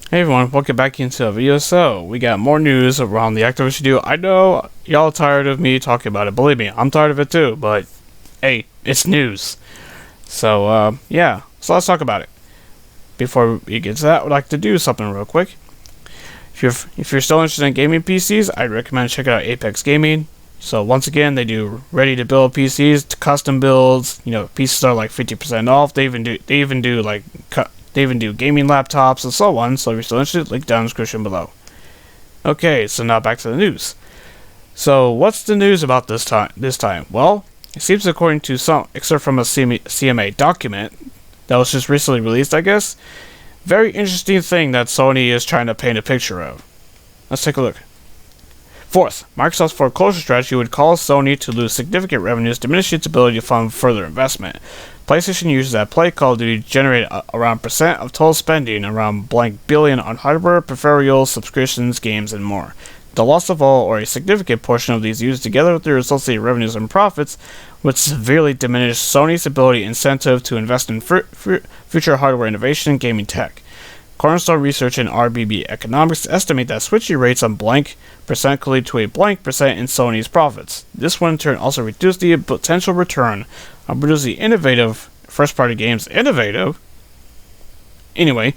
Hey everyone, welcome back into a video. So, we got more news around the Activision deal. I know y'all tired of me talking about it. Believe me, I'm tired of it too, but hey, it's news. So, yeah, so let's talk about it. Before we get to that, I'd like to do something real quick. If you're still interested in gaming PCs, I'd recommend checking out Apex Gaming. So once again, they do ready-to-build PCs, to custom builds. You know, pieces are like 50% off. They even do gaming laptops and so on. So if you're still interested, link down in the description below. Okay, so now back to the news. So what's the news about this time? Well, it seems according to some, except from a CMA document that was just recently released, I guess. Very interesting thing that Sony is trying to paint a picture of. Let's take a look. Fourth, Microsoft's foreclosure strategy would cause Sony to lose significant revenues, diminish its ability to fund further investment. PlayStation users that play Call of Duty generate around percent of total spending, around blank billion on hardware, peripherals, subscriptions, games, and more. The loss of all or a significant portion of these users, together with their associated revenues and profits, would severely diminish Sony's ability incentive to invest in future hardware innovation and gaming tech. Cornerstone Research and RBB Economics estimate that switching rates on blank percent could lead to a blank percent in Sony's profits. This would in turn also reduce the potential return on producing innovative first-party games. Anyway,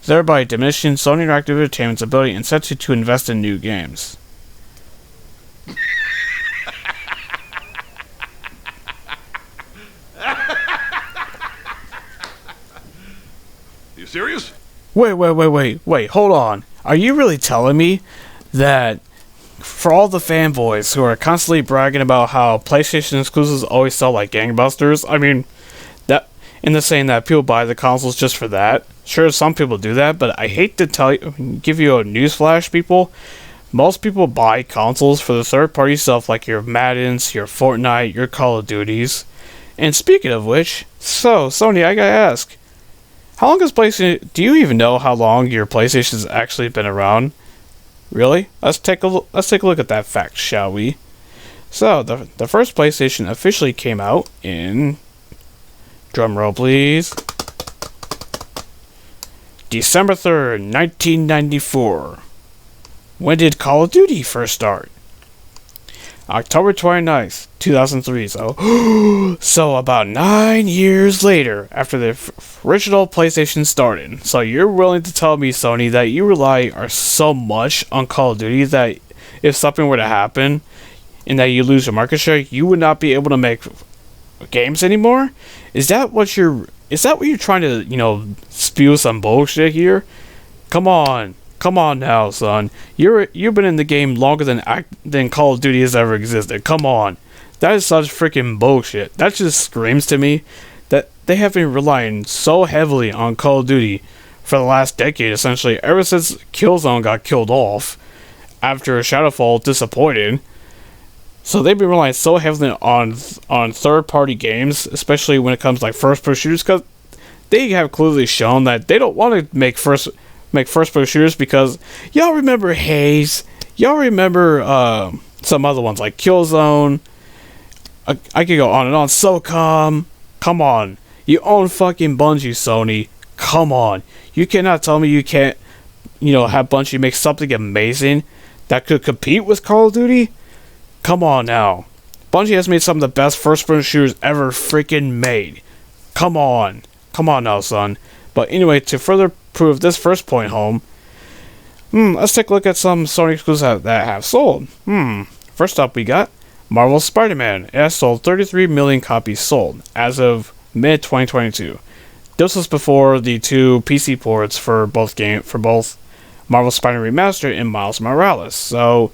thereby diminishing Sony Interactive Entertainment's ability and incentive to invest in new games. You serious? Wait, hold on. Are you really telling me that for all the fanboys who are constantly bragging about how PlayStation exclusives always sell like gangbusters, I mean, that in the saying that people buy the consoles just for that, sure, some people do that, but I hate to give you a newsflash, people. Most people buy consoles for the third-party stuff like your Maddens, your Fortnite, your Call of Duties. And speaking of which, so, Sony, I gotta ask, how long has PlayStation... Do you even know how long your PlayStation's actually been around? Really? Let's take a look at that fact, shall we? So, the first PlayStation officially came out in... Drumroll, please. December 3rd, 1994. When did Call of Duty first start? October 29th, 2003, so about 9 years later after the original PlayStation started. So you're willing to tell me, Sony, that you rely so much on Call of Duty that if something were to happen and that you lose your market share, you would not be able to make games anymore? Is that what you're trying to, spew some bullshit here? Come on now, son. You've been in the game longer than Call of Duty has ever existed. Come on. That is such freaking bullshit. That just screams to me that they have been relying so heavily on Call of Duty for the last decade, essentially, ever since Killzone got killed off after Shadowfall disappointed. So they've been relying so heavily on third-party games, especially when it comes to like first-person shooters, because they have clearly shown that they don't want to make first-person shooters because y'all remember Haze, y'all remember some other ones like Killzone. I could go on and on. SOCOM, come on, you own fucking Bungie, Sony. Come on, you cannot tell me you can't, have Bungie make something amazing that could compete with Call of Duty. Come on now, Bungie has made some of the best first-person shooters ever freaking made. Come on now, son. But anyway, to further prove this first point home, let's take a look at some Sony exclusives that have sold. First up, we got Marvel's Spider-Man. It has sold 33 million copies sold as of mid-2022. This was before the two PC ports for both Marvel Spider-Man Remastered and Miles Morales. So,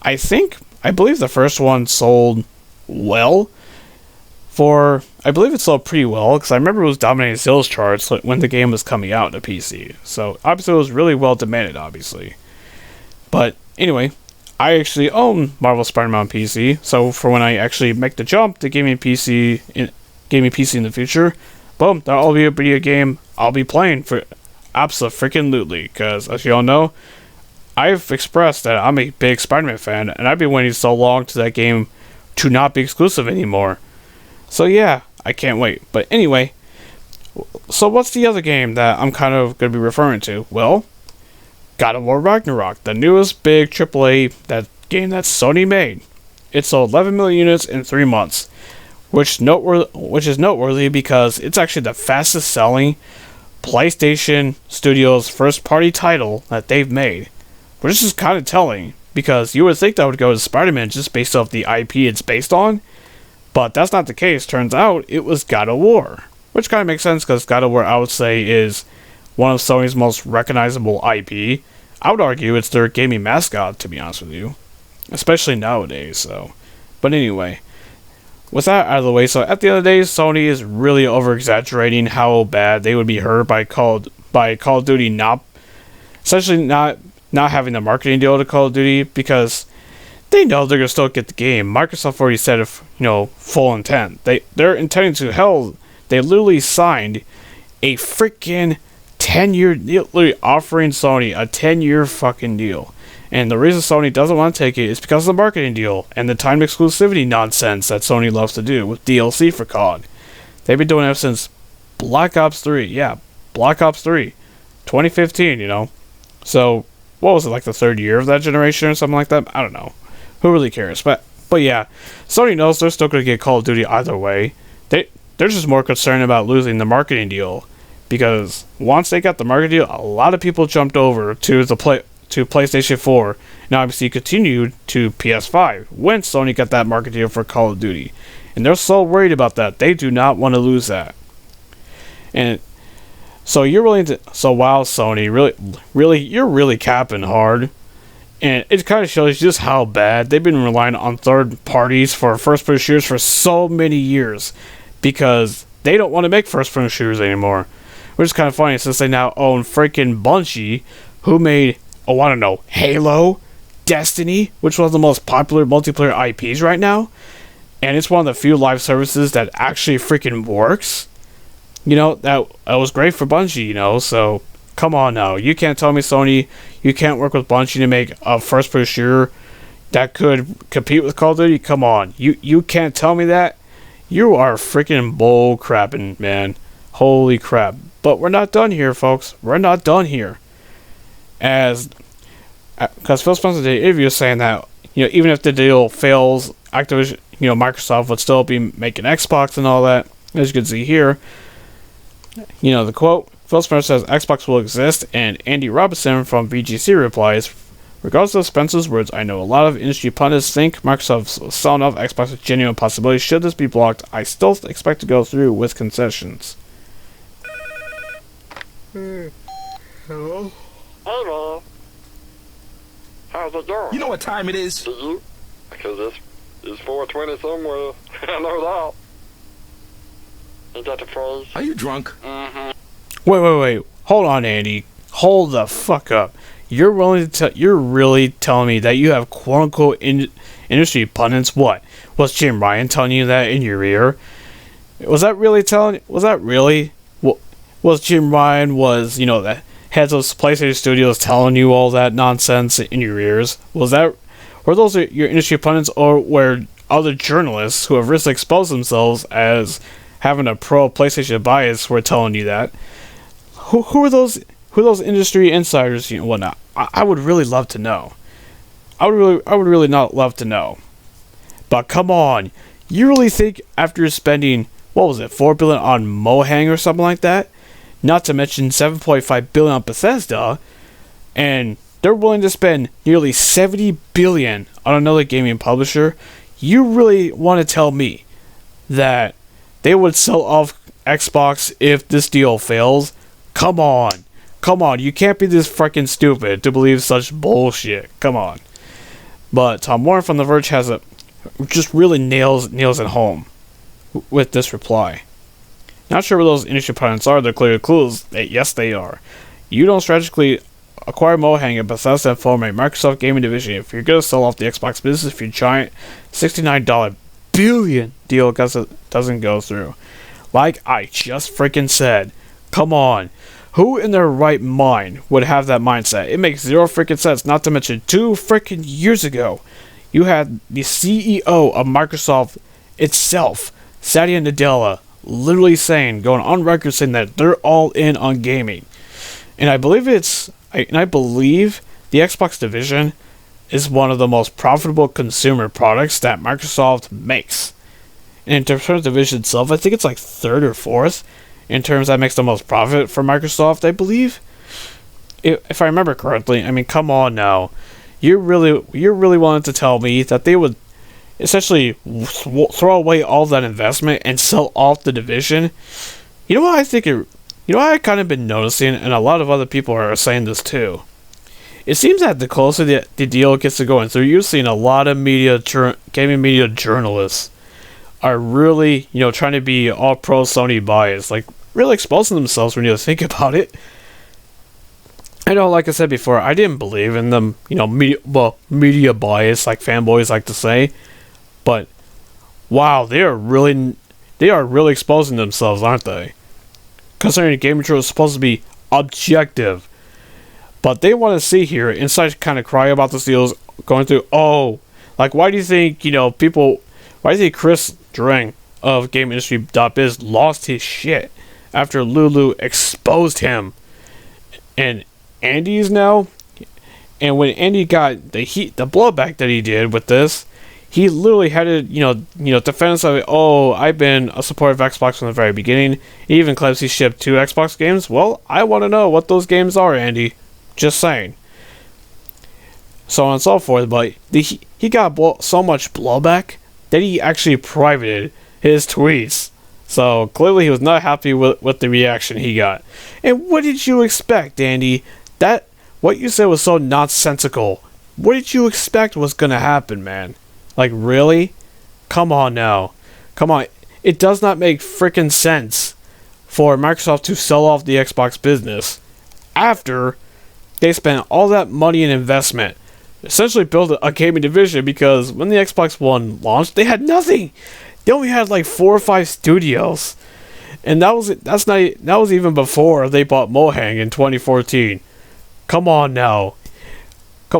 I believe the first one sold well. I believe it sold pretty well, because I remember it was dominating sales charts when the game was coming out on PC. So, obviously, it was really well demanded, obviously. But, anyway, I actually own Marvel Spider-Man on PC, so for when I actually make the jump to gaming PC in the future, boom, that'll be a video game I'll be playing for abso-freaking-lutely, because, as you all know, I've expressed that I'm a big Spider-Man fan, and I've been waiting so long to that game to not be exclusive anymore. So yeah, I can't wait. But anyway, so what's the other game that I'm kind of going to be referring to? Well, God of War Ragnarok, the newest big AAA game that Sony made. It sold 11 million units in 3 months, which is noteworthy because it's actually the fastest selling PlayStation Studios first party title that they've made. Which is kind of telling, because you would think that would go to Spider-Man just based off the IP it's based on, but that's not the case. Turns out it was God of War, which kind of makes sense because God of War, I would say, is one of Sony's most recognizable IP. I would argue it's their gaming mascot, to be honest with you, especially nowadays. So, but anyway, with that out of the way, so at the end of the day, Sony is really over-exaggerating how bad they would be hurt by Call of Duty not having the marketing deal to Call of Duty, because they know they're gonna still get the game. Microsoft already said, if full intent, they're intending to hell. They literally signed a freaking 10-year deal, literally offering Sony a 10-year fucking deal. And the reason Sony doesn't want to take it is because of the marketing deal and the timed exclusivity nonsense that Sony loves to do with DLC for COD. They've been doing it since Black Ops 3. Yeah, Black Ops 3. 2015, So, what was it, like the third year of that generation or something like that? I don't know. Who really cares? But yeah, Sony knows they're still going to get Call of Duty either way. They're just more concerned about losing the marketing deal, because once they got the marketing deal, a lot of people jumped over to PlayStation 4, and obviously continued to PS5 when Sony got that market deal for Call of Duty. And they're so worried about that. They do not want to lose that. And so wow, Sony, really, you're really capping hard. And it kind of shows just how bad they've been relying on third parties for first-person shooters for so many years, because they don't want to make first-person shooters anymore. Which is kind of funny, since they now own freaking Bungie, who made, I want to know, Halo, Destiny, which was the most popular multiplayer IPs right now, and it's one of the few live services that actually freaking works. That was great for Bungie, so come on now. You can't tell me, Sony, you can't work with Bungie to make a first-person shooter that could compete with Call of Duty? Come on. You can't tell me that? You are freaking bull crapping, man. Holy crap. But we're not done here, folks. We're not done here. Because Phil Spencer did an interview saying that, even if the deal fails, Activision, Microsoft would still be making Xbox and all that. As you can see here, the quote, Phil Spencer says Xbox will exist, and Andy Robinson from VGC replies, regardless of Spencer's words, I know a lot of industry pundits think Microsoft's selling off Xbox a genuine possibility. Should this be blocked, I still expect to go through with concessions. Hello? Hello. How's it going? You know what time it is? Do you? Because it's 4:20 somewhere. I know that. Is that the phrase? Are you drunk? Mm-hmm. Wait. Hold on, Andy. Hold the fuck up. You're really telling me that you have quote-unquote industry pundits? What? Was Jim Ryan telling you that in your ear? Was that really? Was Jim Ryan, that heads of PlayStation Studios telling you all that nonsense in your ears? Were those your industry pundits, or were other journalists who have recently exposed themselves as having a pro PlayStation bias were telling you that? Who are those industry insiders, whatnot? I would really love to know. I would really not love to know. But come on, you really think after spending, what was it, $4 billion on Mojang or something like that, not to mention $7.5 billion on Bethesda, and they're willing to spend nearly $70 billion on another gaming publisher, you really want to tell me that they would sell off Xbox if this deal fails? Come on, you can't be this freaking stupid to believe such bullshit. Come on. But Tom Warren from The Verge just really nails it home with this reply. Not sure what those industry pundits are. They're clear clues that yes, they are. You don't strategically acquire Mojang and Bethesda and form a Microsoft gaming division if you're going to sell off the Xbox business if your giant $69 billion deal doesn't go through. Like I just freaking said. Come on. Who in their right mind would have that mindset? It makes zero freaking sense. Not to mention 2 freaking years ago, you had the CEO of Microsoft itself, Satya Nadella, literally going on record saying that they're all in on gaming. And I believe it's and I believe the Xbox division is one of the most profitable consumer products that Microsoft makes. And in terms of the division itself, I think it's like third or fourth in terms that makes the most profit for Microsoft, I believe. If I remember correctly, I mean, come on now. You really wanted to tell me that they would essentially throw away all that investment and sell off the division? You know what I think you know what I kind of been noticing, and a lot of other people are saying this too. It seems that the closer the deal gets to going through, you're seeing a lot of gaming media journalists are really, trying to be all pro Sony bias, like really exposing themselves when you think about it. I know, like I said before, I didn't believe in them, media bias, like fanboys like to say, but wow, they are really exposing themselves, aren't they? Considering Game Control is supposed to be objective. But they want to see here, inside kind of cry about this deal going through, like why do you think, why do you think Chris Dring of GameIndustry.biz lost his shit after Lulu exposed him? And Andy's now, and when Andy got the blowback that he did with this, he literally had to, defend himself. I've been a supporter of Xbox from the very beginning. He even claims he shipped 2 Xbox games. Well, I want to know what those games are, Andy. Just saying. So on and so forth, but he got so much blowback that he actually privated his tweets. So clearly he was not happy with the reaction he got. And what did you expect, Andy? What you said was so nonsensical. What did you expect was gonna happen, man? Like, really? Come on now. Come on. It does not make freaking sense for Microsoft to sell off the Xbox business after they spent all that money and investment, essentially built a gaming division, because when the Xbox One launched, they had nothing. They only had like 4 or 5 studios. And that was even before they bought Mohang in 2014. Come on now.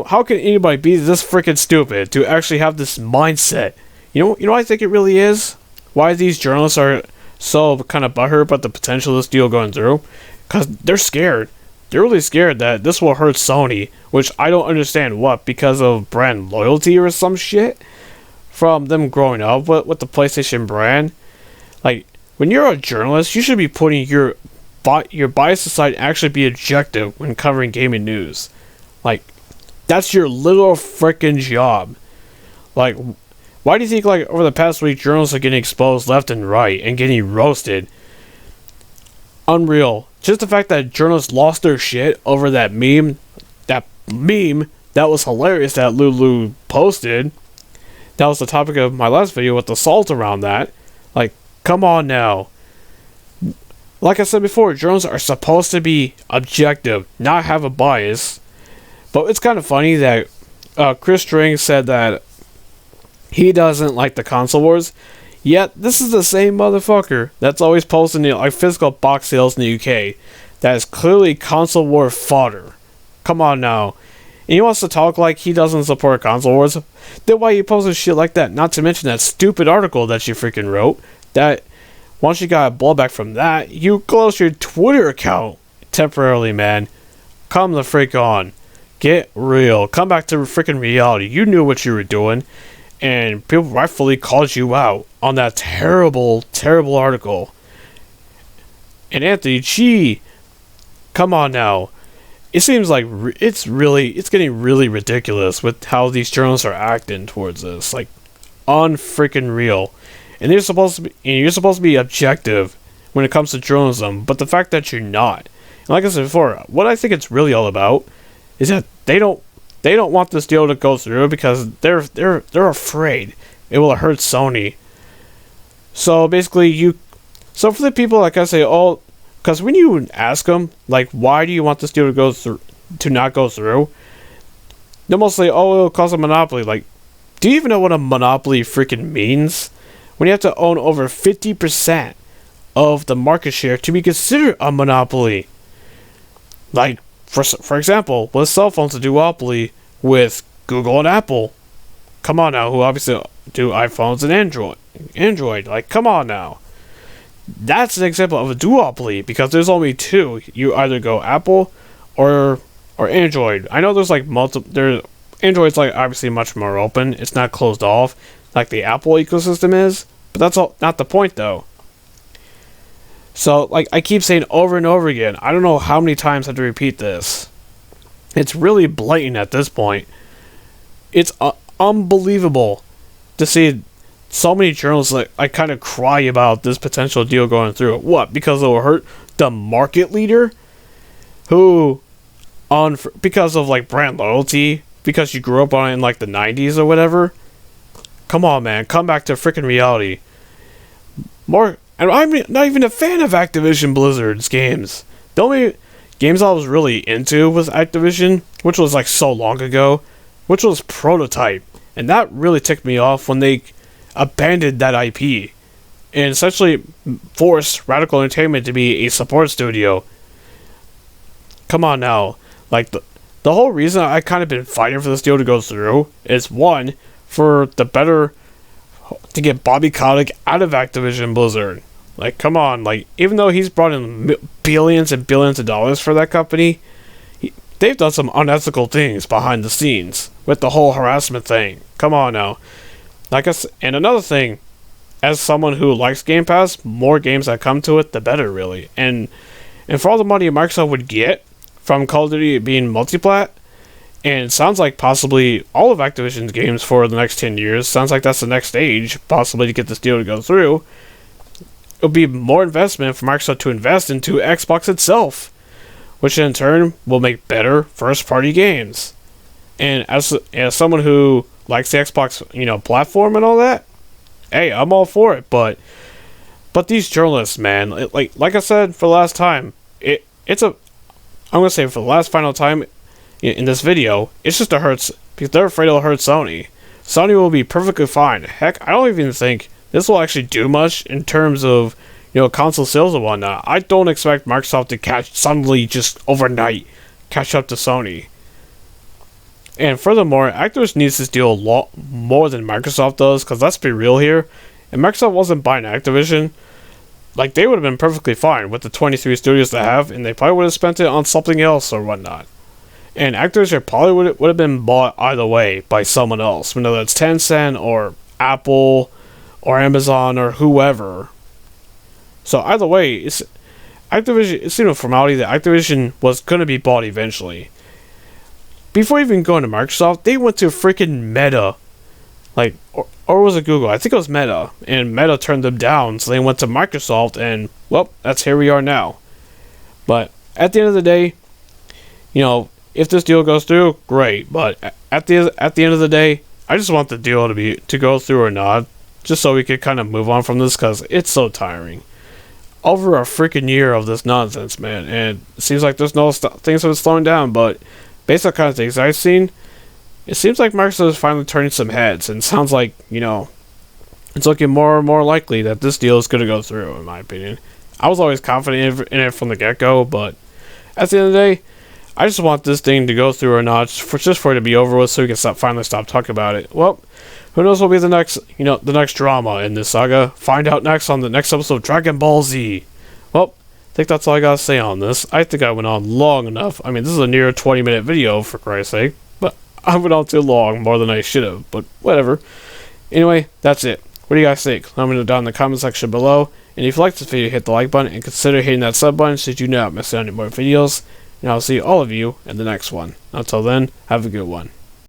How can anybody be this freaking stupid to actually have this mindset? You know what I think it really is? Why these journalists are so kind of butthurt about the potential of this deal going through? Because they're scared. They're really scared that this will hurt Sony, which I don't understand what, because of brand loyalty or some shit from them growing up with the PlayStation brand. Like, when you're a journalist, you should be putting your bias aside and actually be objective when covering gaming news. Like, that's your little freaking job. Like, why do you think, like, over the past week, journalists are getting exposed left and right and getting roasted? Unreal. Just the fact that journalists lost their shit over that meme that was hilarious that Lulu posted. That was the topic of my last video with the salt around that. Like, come on now. Like I said before, journalists are supposed to be objective, not have a bias. But it's kind of funny that Chris String said that he doesn't like the console wars. Yet, this is the same motherfucker that's always posting physical box sales in the UK. That is clearly console war fodder. Come on now. And he wants to talk like he doesn't support console wars. Then why you posting shit like that? Not to mention that stupid article that you freaking wrote. That, once you got a blowback from that, you closed your Twitter account temporarily, man. Come the freak on. Get real. Come back to freaking reality. You knew what you were doing. And people rightfully called you out on that terrible, terrible article. And Anthony, gee, come on now. It seems like it's getting really ridiculous with how these journalists are acting towards this. Like, unfreaking real. And you're supposed to be objective when it comes to journalism, but the fact that you're not. And like I said before, what I think it's really all about is that they don't want this deal to go through because they're afraid it will hurt Sony. So basically, so for the people, like I say, because when you ask them, like, why do you want this deal to not go through? They'll mostly say, it'll cause a monopoly. Like, do you even know what a monopoly freaking means? When you have to own over 50% of the market share to be considered a monopoly. Like, for example, with cell phones, a duopoly with Google and Apple. Come on now, who obviously do iPhones and Android. Like, come on now. That's an example of a duopoly because there's only 2. You either go Apple or or Android. I know there's like Android's like obviously much more open. It's not closed off like the Apple ecosystem is, but that's all not the point though. So like I keep saying over and over again, I don't know how many times I have to repeat this. It's really blatant at this point. It's unbelievable to see so many journalists like kind of cry about this potential deal going through. What? Because it will hurt the market leader, who because of like brand loyalty, because you grew up on it in like the 90s or whatever. Come on, man, come back to freaking reality. And I'm not even a fan of Activision Blizzard's games. The only games I was really into was Activision, which was like so long ago, which was Prototype. And that really ticked me off when they abandoned that IP and essentially forced Radical Entertainment to be a support studio. Come on now. Like, the whole reason I kind of been fighting for this deal to go through is, one, to get Bobby Kotick out of Activision Blizzard. Like, come on. Like, even though he's brought in billions and billions of dollars for that company, they've done some unethical things behind the scenes with the whole harassment thing. Come on now. And another thing, as someone who likes Game Pass, more games that come to it, the better, really. And for all the money Microsoft would get from Call of Duty being multiplat, and it sounds like possibly all of Activision's games for the next 10 years, sounds like that's the next stage, possibly to get this deal to go through, it'll be more investment for Microsoft to invest into Xbox itself, which in turn will make better first-party games. And as someone who likes the Xbox, platform and all that, hey, I'm all for it. But these journalists, man, like I said for the last time, I'm gonna say for the last final time in this video, it's just because they're afraid it'll hurt Sony. Sony will be perfectly fine. Heck, I don't even think this will actually do much in terms of console sales and whatnot. I don't expect Microsoft to suddenly just overnight catch up to Sony. And furthermore, Activision needs this deal a lot more than Microsoft does, because let's be real here, if Microsoft wasn't buying Activision, like, they would have been perfectly fine with the 23 studios they have, and they probably would have spent it on something else or whatnot. And Activision probably would have been bought either way by someone else, whether that's Tencent or Apple or Amazon or whoever. So either way, it's a formality that Activision was going to be bought eventually. Before even going to Microsoft, they went to freaking Meta. Like, or was it Google? I think it was Meta. And Meta turned them down, so they went to Microsoft, and, well, that's here we are now. But at the end of the day, if this deal goes through, great. But at the end of the day, I just want the deal to go through or not, just so we could kind of move on from this, because it's so tiring. Over a freaking year of this nonsense, man, and it seems like there's no things that are slowing down, but based on kind of things I've seen, it seems like Microsoft is finally turning some heads, and it sounds like, it's looking more and more likely that this deal is going to go through, in my opinion. I was always confident in it from the get-go, but at the end of the day, I just want this thing to go through or not, just for it to be over with, so we can finally stop talking about it. Well, who knows what will be the next drama in this saga? Find out next on the next episode of Dragon Ball Z. Well, I think that's all I gotta say on this. I think I went on long enough. I mean, this is a near 20-minute video, for Christ's sake, but I went on too long, more than I should have, but whatever. Anyway, that's it. What do you guys think? Let me know down in the comment section below, and if you like this video, hit the like button, and consider hitting that sub button so you do not miss out on any more videos, and I'll see all of you in the next one. Until then, have a good one.